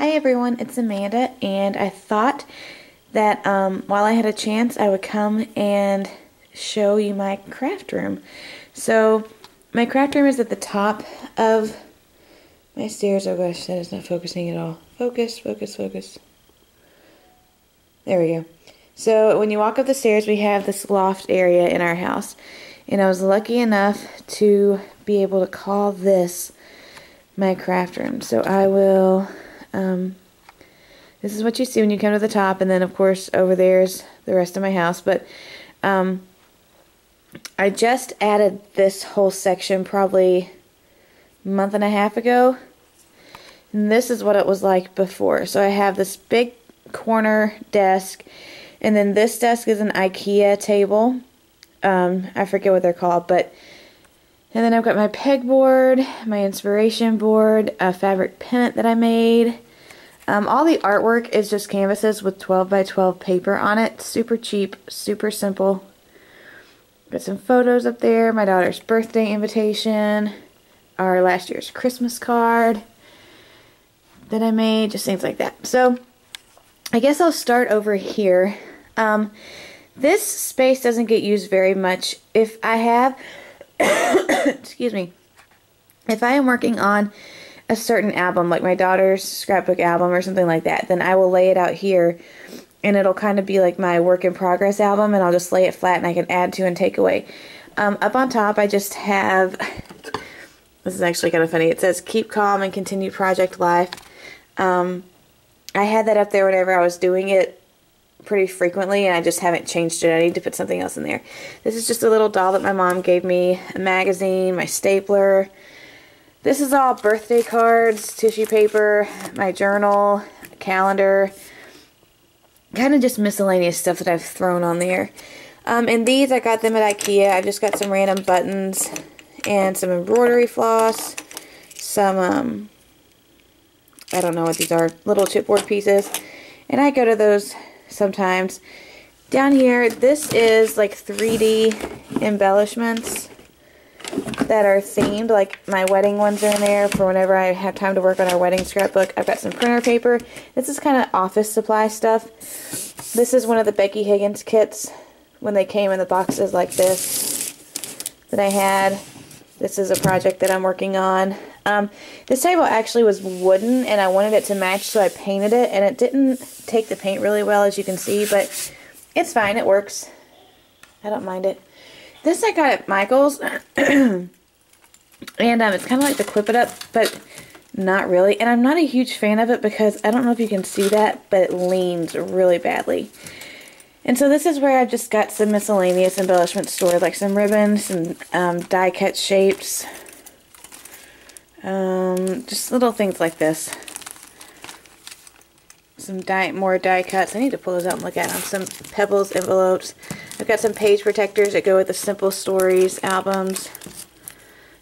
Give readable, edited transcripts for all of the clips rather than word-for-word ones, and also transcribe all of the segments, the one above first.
Hi everyone, it's Amanda, and I thought that while I had a chance I would come and show you my craft room. So my craft room is at the top of my stairs. Oh gosh, that is not focusing at all. Focus, focus, focus. There we go. So when you walk up the stairs, we have this loft area in our house, and I was lucky enough to be able to call this my craft room. So I will this is what you see when you come to the top, and then of course over there's the rest of my house. But I just added this whole section probably a month and a half ago, and this is what it was like before. So I have this big corner desk, and then this desk is an IKEA table. I forget what they're called, but and then I've got my pegboard, my inspiration board, a fabric pennant that I made. All the artwork is just canvases with 12 by 12 paper on it. Super cheap, super simple. Got some photos up there, my daughter's birthday invitation, our last year's Christmas card that I made, just things like that. So I guess I'll start over here. This space doesn't get used very much. If I have, excuse me, if I am working on a certain album, like my daughter's scrapbook album or something like that, then I will lay it out here, and it'll kind of be like my work in progress album, and I'll just lay it flat and I can add to and take away. Up on top I just have, this is actually kind of funny, it says keep calm and continue project life. I had that up there whenever I was doing it pretty frequently, and I just haven't changed it. I need to put something else in there. This is just a little doll that my mom gave me, a magazine, my stapler. This is all birthday cards, tissue paper, my journal, a calendar, kind of just miscellaneous stuff that I've thrown on there. And these, I got them at IKEA. I've just got some random buttons and some embroidery floss, some, I don't know what these are, little chipboard pieces, and I go to those sometimes. Down here, this is like 3D embellishments that are themed, like my wedding ones are in there for whenever I have time to work on our wedding scrapbook. I've got some printer paper. This is kind of office supply stuff. This is one of the Becky Higgins kits when they came in the boxes like this that I had. This is a project that I'm working on. This table actually was wooden, and I wanted it to match, so I painted it, and it didn't take the paint really well, as you can see, but it's fine. It works. I don't mind it. This I got at Michael's, and it's kind of like the Clip It Up, but not really. And I'm not a huge fan of it because I don't know if you can see that, but it leans really badly. And so this is where I've just got some miscellaneous embellishments stored, like some ribbons, some die-cut shapes, just little things like this. Some more die cuts. I need to pull those out and look at them. Some Pebbles envelopes. I've got some page protectors that go with the Simple Stories albums.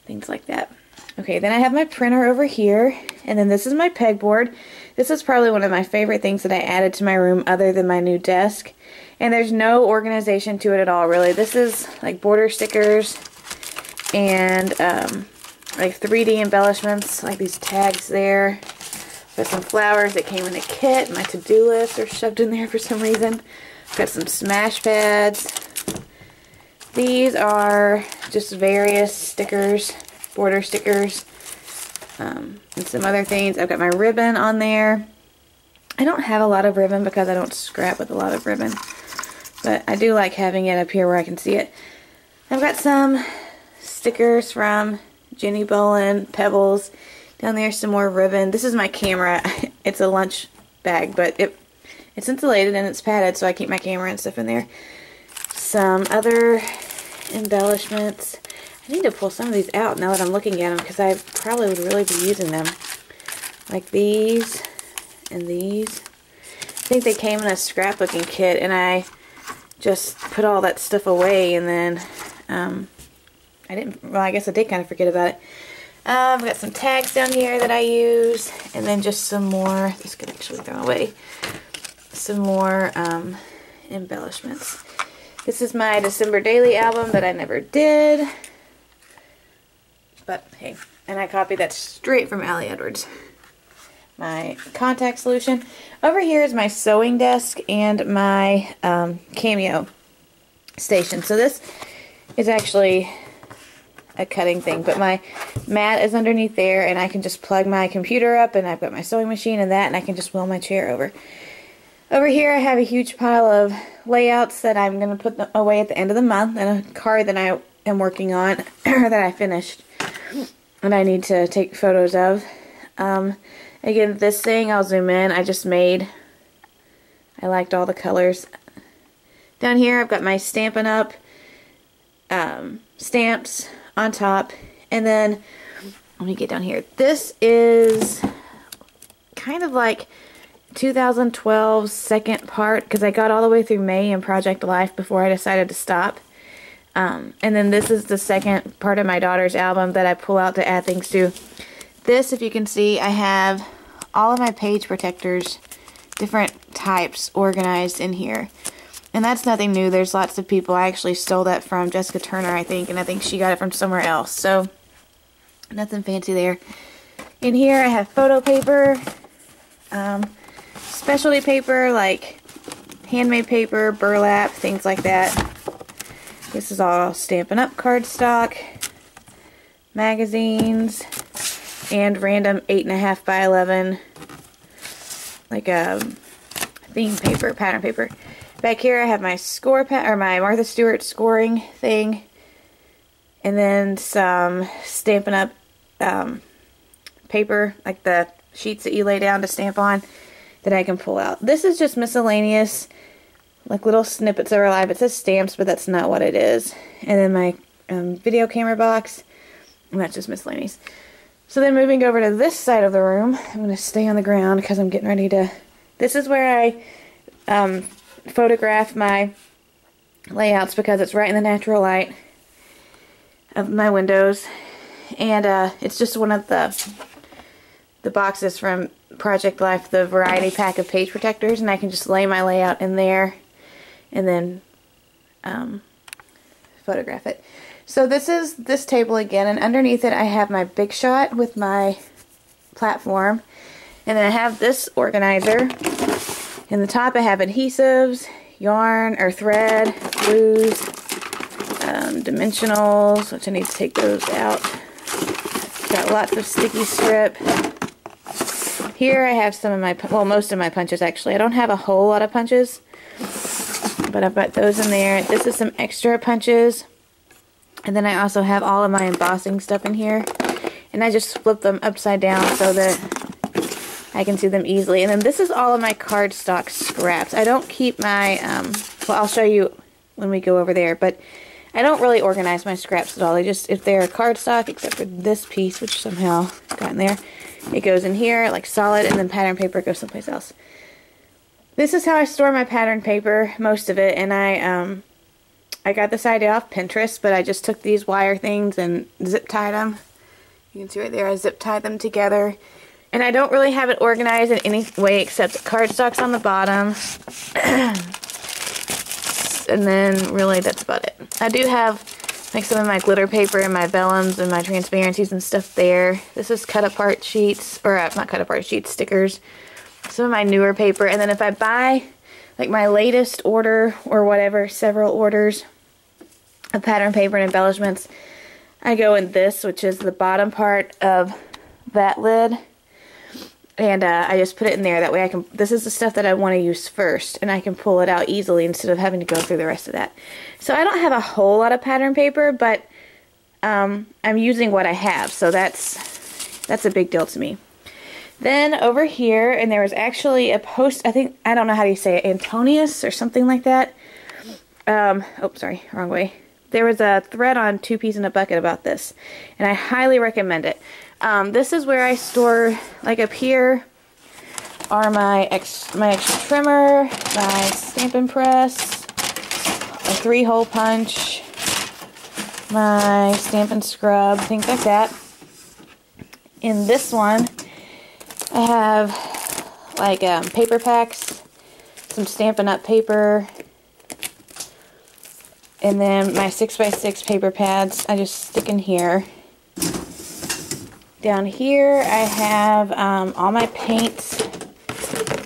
Things like that. Okay, then I have my printer over here. And then this is my pegboard. This is probably one of my favorite things that I added to my room other than my new desk. And there's no organization to it at all, really. This is like border stickers and like 3D embellishments, like these tags there. Got some flowers that came in a kit. My to-do list are shoved in there for some reason. Got some smash pads. These are just various stickers, border stickers, and some other things. I've got my ribbon on there. I don't have a lot of ribbon because I don't scrap with a lot of ribbon, but I do like having it up here where I can see it. I've got some stickers from Jenny Bolin, Pebbles. Down there, some more ribbon. This is my camera. It's a lunch bag, but it's insulated and it's padded, so I keep my camera and stuff in there. Some other embellishments. I need to pull some of these out now that I'm looking at them, because I probably would really be using them. Like these and these. I think they came in a scrapbooking kit, and I just put all that stuff away, and then I guess I did kind of forget about it. I've got some tags down here that I use, and then just some more, this could actually throw away, some more embellishments. This is my December Daily album that I never did, but hey, and I copied that straight from Allie Edwards. my contact solution. Over here is my sewing desk and my Cameo station. So this is actually a cutting thing, but my mat is underneath there, and I can just plug my computer up, and I've got my sewing machine and that, and I can just wheel my chair over. Over here I have a huge pile of layouts that I'm going to put away at the end of the month, and a card that I am working on that I finished and I need to take photos of. Again, this thing, I'll zoom in, I just made. I liked all the colors. Down here I've got my Stampin' Up! Stamps on top, and then let me get down here. This is kind of like 2012's second part, because I got all the way through May in Project Life before I decided to stop. And then this is the second part of my daughter's album that I pull out to add things to. This, if you can see, I have all of my page protectors, different types, organized in here. And that's nothing new. There's lots of people. I actually stole that from Jessica Turner, I think, and I think she got it from somewhere else. So, nothing fancy there. In here I have photo paper, specialty paper like handmade paper, burlap, things like that. This is all Stampin' Up! Cardstock, magazines, and random 8.5 by 11 like a theme paper, pattern paper. Back here I have my my Martha Stewart scoring thing, and then some Stampin' Up! Paper, like the sheets that you lay down to stamp on, that I can pull out. This is just miscellaneous, like little snippets that are alive. It says stamps, but that's not what it is. And then my video camera box, and that's just miscellaneous. So then moving over to this side of the room, I'm going to stay on the ground because I'm getting ready to... This is where I photograph my layouts, because it's right in the natural light of my windows. And it's just one of the boxes from Project Life, the variety pack of page protectors, and I can just lay my layout in there and then photograph it. So this is this table again, and underneath it I have my Big Shot with my platform, and then I have this organizer. In the top I have adhesives, yarn or thread, glues, dimensionals, which I need to take those out. Got lots of sticky strip. Here I have some of my, well, most of my punches actually. I don't have a whole lot of punches, but I've got those in there. This is some extra punches. And then I also have all of my embossing stuff in here. And I just flip them upside down so that I can see them easily. And then this is all of my cardstock scraps. I don't keep my, well, I'll show you when we go over there, but I don't really organize my scraps at all. They just, if they're cardstock, except for this piece, which somehow got in there, it goes in here like solid, and then pattern paper goes someplace else. This is how I store my pattern paper, most of it, and I got this idea off Pinterest, but I just took these wire things and zip tied them. You can see right there, I zip tied them together. And I don't really have it organized in any way except cardstock's on the bottom. And then really that's about it. I do have like some of my glitter paper and my vellums and my transparencies and stuff there. This is cut apart sheets, or not cut apart sheets, stickers. Some of my newer paper. And then if I buy like my latest order or whatever, several orders of pattern paper and embellishments, I go in this, which is the bottom part of that lid. And I just put it in there. That way I can, this is the stuff that I want to use first, and I can pull it out easily instead of having to go through the rest of that. So I don't have a whole lot of pattern paper, but I'm using what I have, so that's a big deal to me. Then over here, and there was actually a post, I don't know how you say it, Antonius or something like that. Oh, sorry, wrong way. There was a thread on Two Peas in a Bucket about this, and I highly recommend it. This is where I store, like up here are my extra trimmer, my Stampin' Press, a 3-hole punch, my Stampin' Scrub, things like that. In this one, I have like paper packs, some Stampin' Up! Paper, and then my 6x6 paper pads I just stick in here. Down here I have all my paints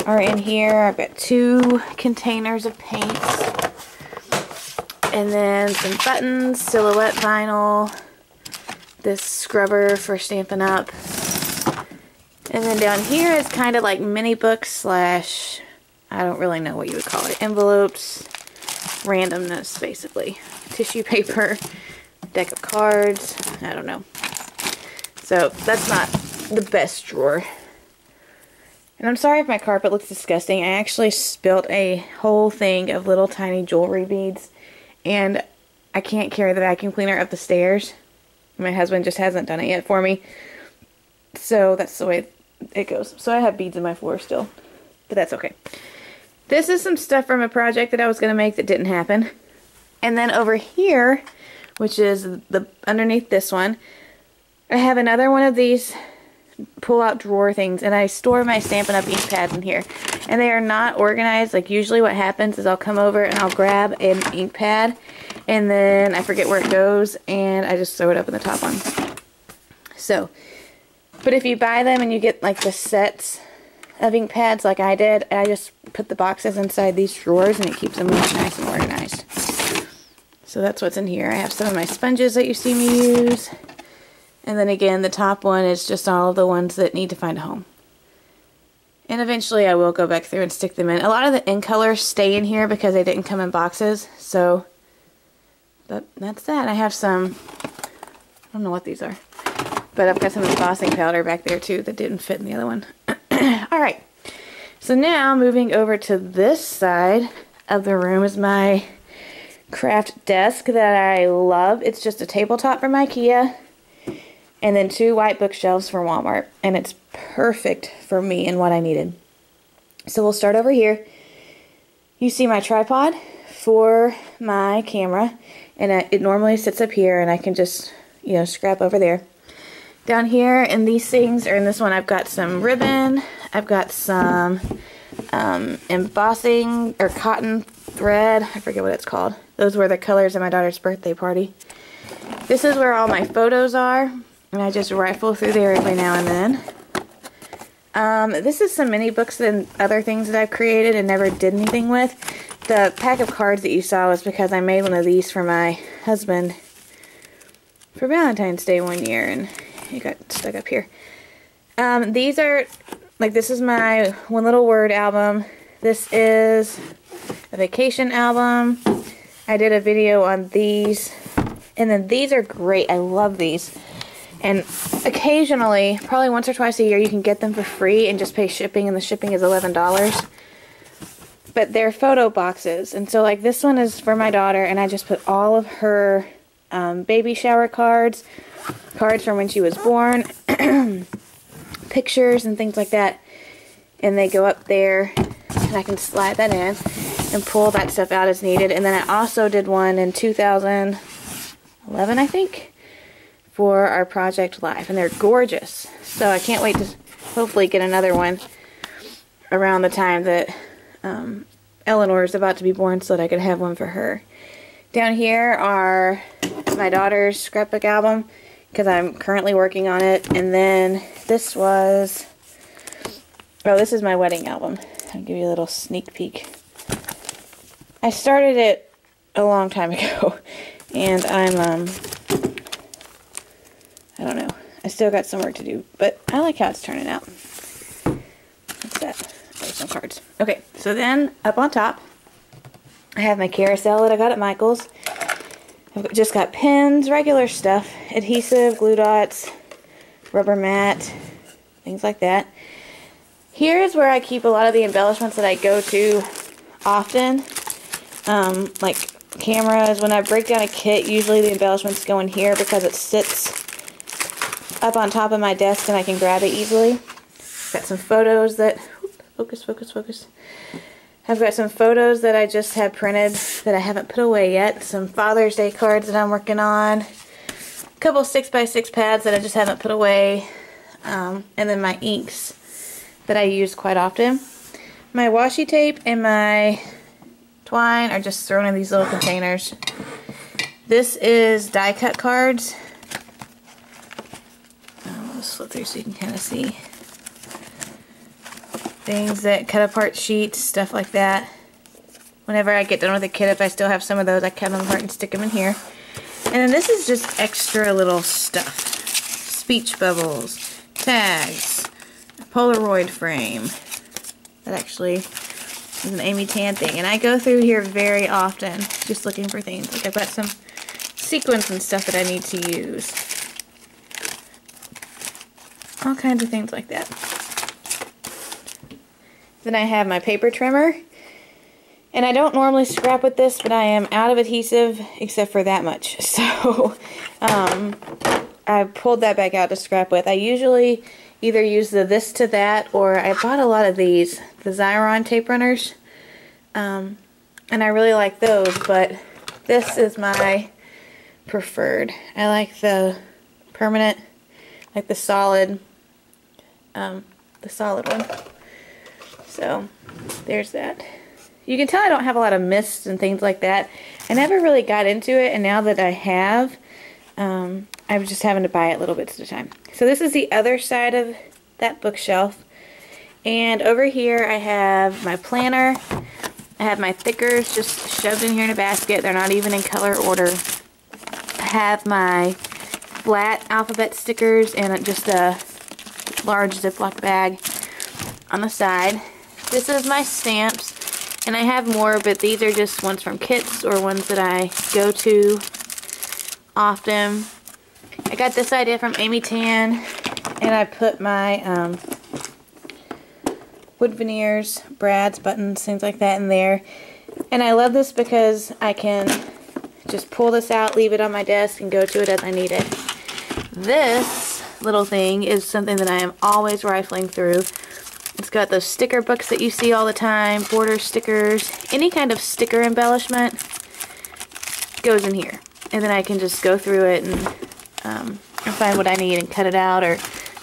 are in here. I've got 2 containers of paints. And then some buttons, silhouette vinyl, this scrubber for Stampin' Up. And then down here is kind of like mini books slash, I don't really know what you would call it, envelopes, randomness basically. Tissue paper, deck of cards, I don't know. So that's not the best drawer. And I'm sorry if my carpet looks disgusting. I actually spilt a whole thing of little tiny jewelry beads. And I can't carry the vacuum cleaner up the stairs. My husband just hasn't done it yet for me. So that's the way it goes. So I have beads in my floor still. But that's okay. This is some stuff from a project that I was going to make that didn't happen. And then over here, which is the underneath this one, I have another one of these pull-out drawer things, and I store my Stampin' Up! Ink pads in here. And they are not organized. Like, usually what happens is I'll come over and I'll grab an ink pad, and then I forget where it goes, and I just throw it up in the top one. So, but if you buy them and you get like the sets of ink pads like I did, I just put the boxes inside these drawers, and it keeps them really nice and organized. So that's what's in here. I have some of my sponges that you see me use. And then again, the top one is just all of the ones that need to find a home. And eventually I will go back through and stick them in. A lot of the ink colors stay in here because they didn't come in boxes. So, but that's that. I have some, I don't know what these are. But I've got some embossing powder back there too that didn't fit in the other one. Alright. So now moving over to this side of the room is my craft desk that I love. It's just a tabletop from IKEA. And then 2 white bookshelves from Walmart. And it's perfect for me and what I needed. So we'll start over here. You see my tripod for my camera. And it normally sits up here, and I can just, you know, scrap over there. Down here in these things, or in this one, I've got some ribbon. I've got some embossing or cotton thread. I forget what it's called. Those were the colors of my daughter's birthday party. This is where all my photos are. And I just rifle through there every now and then. This is some mini books and other things that I've created and never did anything with. The pack of cards that you saw was because I made one of these for my husband for Valentine's Day one year, and it got stuck up here. These are, like, this is my One Little Word album. This is a vacation album. I did a video on these. And then these are great. I love these. And occasionally, probably once or twice a year, you can get them for free and just pay shipping, and the shipping is $11. But they're photo boxes. And so, like, this one is for my daughter, and I just put all of her baby shower cards, cards from when she was born, pictures and things like that. And they go up there, and I can slide that in and pull that stuff out as needed. And then I also did one in 2011, I think, for our Project Life, and they're gorgeous. So I can't wait to hopefully get another one around the time that Eleanor is about to be born, so that I could have one for her. Down here are my daughter's scrapbook album, because I'm currently working on it. And then this was, oh, this is my wedding album. I'll give you a little sneak peek. I started it a long time ago, and I'm I don't know. I still got some work to do, but I like how it's turning out. What's that? There's some cards. Okay, so then up on top, I have my carousel that I got at Michael's. I've just got pins, regular stuff, adhesive, glue dots, rubber mat, things like that. Here is where I keep a lot of the embellishments that I go to often, like cameras. When I break down a kit, usually the embellishments go in here because it sits up on top of my desk and I can grab it easily. Got some photos that, focus. I've got some photos that I just had printed that I haven't put away yet. Some Father's Day cards that I'm working on. A couple 6x6 pads that I just haven't put away. And then my inks that I use quite often. My washi tape and my twine are just thrown in these little containers. This is die cut cards. Just flip through so you can kind of see things that cut apart sheets, stuff like that. Whenever I get done with a kit, if I still have some of those, I cut them apart and stick them in here. And then this is just extra little stuff. Speech bubbles, tags, a Polaroid frame. That actually is an Amy Tan thing. And I go through here very often just looking for things. Like I've got some sequins and stuff that I need to use. All kinds of things like that. Then I have my paper trimmer. And I don't normally scrap with this, but I am out of adhesive except for that much. So I pulled that back out to scrap with. I usually either use the this to that, or I bought a lot of these, the Xyron tape runners. And I really like those, but this is my preferred. I like the permanent, like the solid one. So there's that. You can tell I don't have a lot of mists and things like that. I never really got into it, and now that I have, I'm just having to buy it little bits at a time. So this is the other side of that bookshelf. And over here I have my planner. I have my thickers just shoved in here in a basket. They're not even in color order. I have my flat alphabet stickers in just a large Ziploc bag on the side. This is my stamps. And I have more, but these are just ones from kits or ones that I go to often. I got this idea from Amy Tan, and I put my wood veneers, brads, buttons, things like that in there. And I love this because I can just pull this out, leave it on my desk, and go to it as I need it. This little thing is something that I am always rifling through. It's got those sticker books that you see all the time, border stickers, any kind of sticker embellishment goes in here. And then I can just go through it and find what I need and cut it out or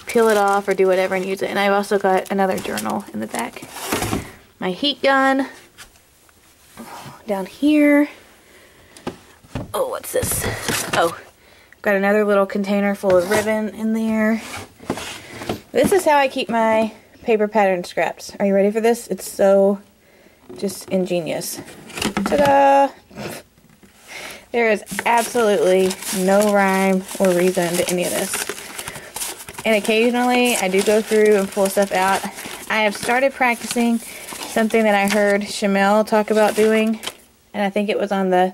peel it off or do whatever and use it. And I've also got another journal in the back. My heat gun down here. Oh, what's this? Oh, got another little container full of ribbon in there. This is how I keep my paper pattern scraps. Are you ready for this? It's so just ingenious. Ta-da! There is absolutely no rhyme or reason to any of this. And occasionally I do go through and pull stuff out. I have started practicing something that I heard Shamel talk about doing, and I think it was on the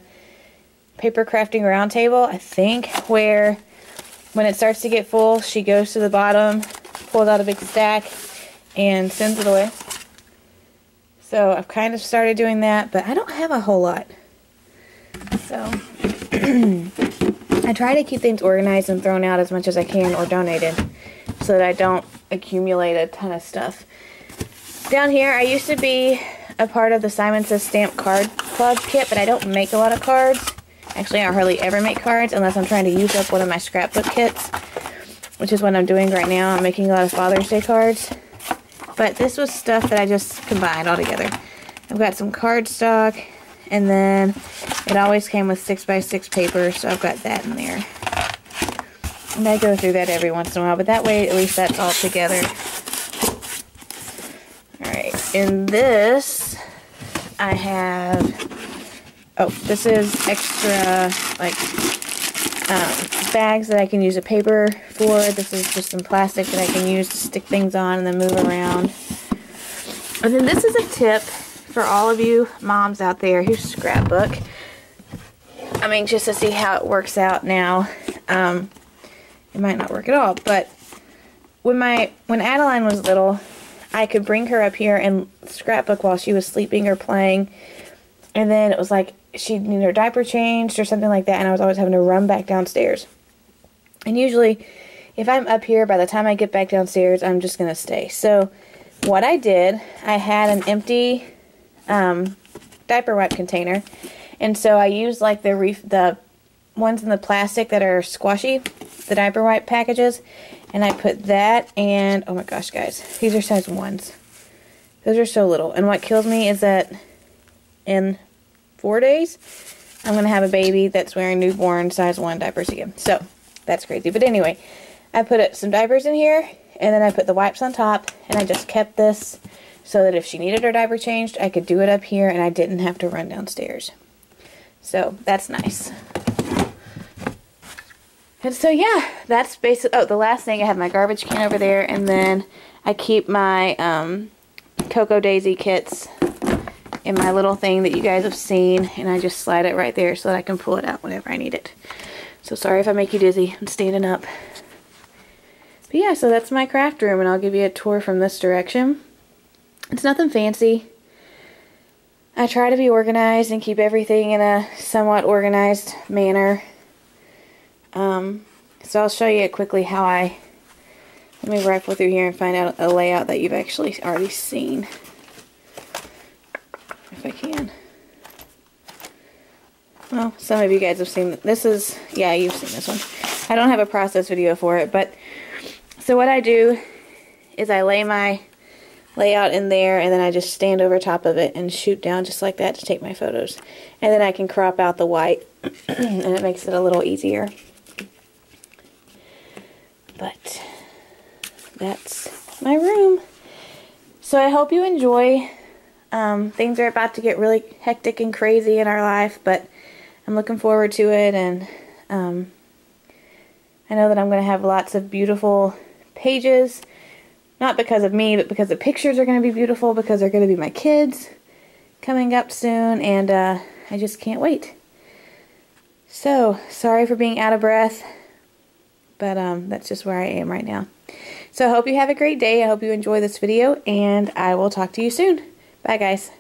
paper crafting roundtable, I think, where when it starts to get full, she goes to the bottom, pulls out a big stack, and sends it away. So I've kind of started doing that, but I don't have a whole lot. So I try to keep things organized and thrown out as much as I can, or donated, so that I don't accumulate a ton of stuff. Down here, I used to be a part of the Simon Says Stamp Card Club kit, but I don't make a lot of cards. Actually, I hardly ever make cards unless I'm trying to use up one of my scrapbook kits, which is what I'm doing right now. I'm making a lot of Father's Day cards. But this was stuff that I just combined all together. I've got some cardstock, and then it always came with 6x6 paper, so I've got that in there. And I go through that every once in a while, but that way at least that's all together. Alright, in this I have, oh, this is extra, like, bags that I can use a paper for. This is just some plastic that I can use to stick things on and then move around. And then this is a tip for all of you moms out there who scrapbook. I mean, just to see how it works out now. It might not work at all, but when Adeline was little, I could bring her up here and scrapbook while she was sleeping or playing, and then it was like she'd need her diaper changed or something like that, and I was always having to run back downstairs. And usually, if I'm up here, by the time I get back downstairs, I'm just going to stay. So, what I did, I had an empty diaper wipe container, and so I used like the ones in the plastic that are squashy, the diaper wipe packages, and I put that, and oh my gosh, guys, these are size 1s. Those are so little, and what kills me is that in 4 days, I'm going to have a baby that's wearing newborn size 1 diapers again. So, that's crazy. But anyway, I put some diapers in here, and then I put the wipes on top, and I just kept this so that if she needed her diaper changed, I could do it up here, and I didn't have to run downstairs. So that's nice. And so yeah, that's basically, oh, the last thing, I have my garbage can over there, and then I keep my Cocoa Daisy kits in my little thing that you guys have seen, and I just slide it right there so that I can pull it out whenever I need it. So sorry if I make you dizzy. I'm standing up. But yeah, so that's my craft room, and I'll give you a tour from this direction. It's nothing fancy. I try to be organized and keep everything in a somewhat organized manner. So I'll show you quickly how let me rifle through here and find out a layout that you've actually already seen. If I can. Well, some of you guys have seen, this is, yeah, you've seen this one. I don't have a process video for it, but, so what I do is I lay my layout in there, and then I just stand over top of it and shoot down just like that to take my photos. And then I can crop out the white, and it makes it a little easier. But that's my room. So I hope you enjoy. Things are about to get really hectic and crazy in our life, but I'm looking forward to it, and I know that I'm going to have lots of beautiful pages, not because of me, but because the pictures are going to be beautiful, because they're going to be my kids coming up soon, and I just can't wait. So, sorry for being out of breath, but that's just where I am right now. So I hope you have a great day. I hope you enjoy this video, and I will talk to you soon. Bye, guys.